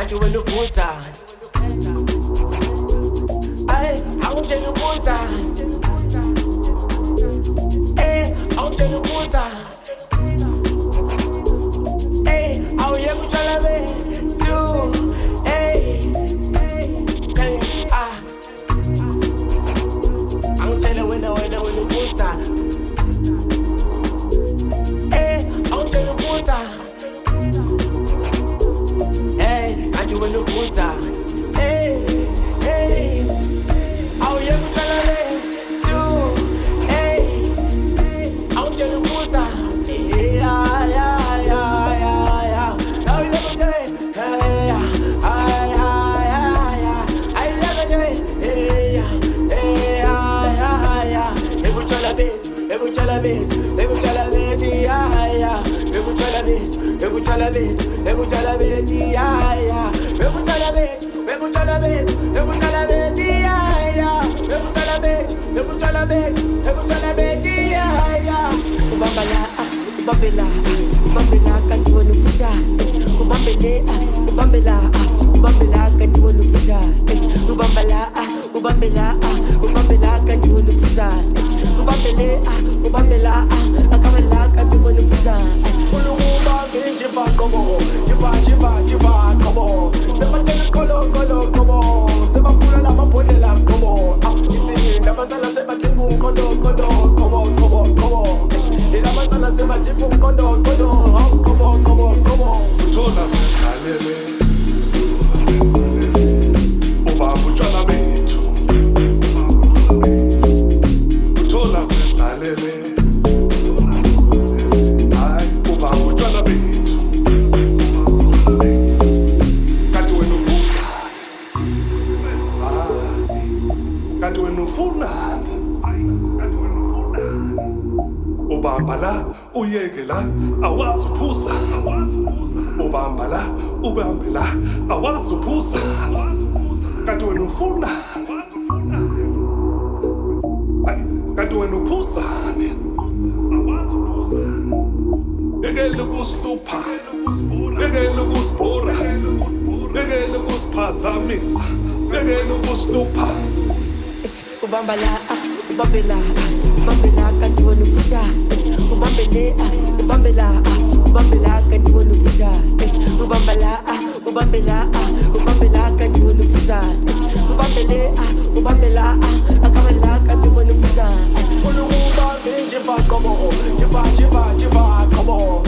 kanti wena ubuza ay awutshela ubuza awutshela ubuza awuye kutshela bethu angitshela wena ubuza awutshela ubuza kanti wena ubuza awuye kutshela bethu awutshela ubuza ubambela kanti wena ubuza ubambela kanti wena ubuza ubambela kanti wena ubuza ubambela akamela kanti wena ubuza ulukuba ngijiba kobo jiba kobo sebatela kolo sebafuna la mabhodlela kobo ithi ndabantwana sebathenga kobo ilabantwana sebathenga kobo uthola sesihalele ubamba utshwala bethu uthola sesihalele hayi ubamba utshwala bethu kanti wena ubuza kanti wena ufunani ubamba la uyeke la awazi uphuza ubamba la ubambe la awazi uphuza kanti wena ufuna kanti wena uphuzani yekele ukusihlupha yekele ukusibhora yekele ukusiphazamisa yekele ukusihlupha ubambela kanti wena ubuza ubambela kanti wena ubuza ubambela kanti wena ubuza ubambela akamela kanti wena ubuza ulukuba ngijiba kobo jiba kobo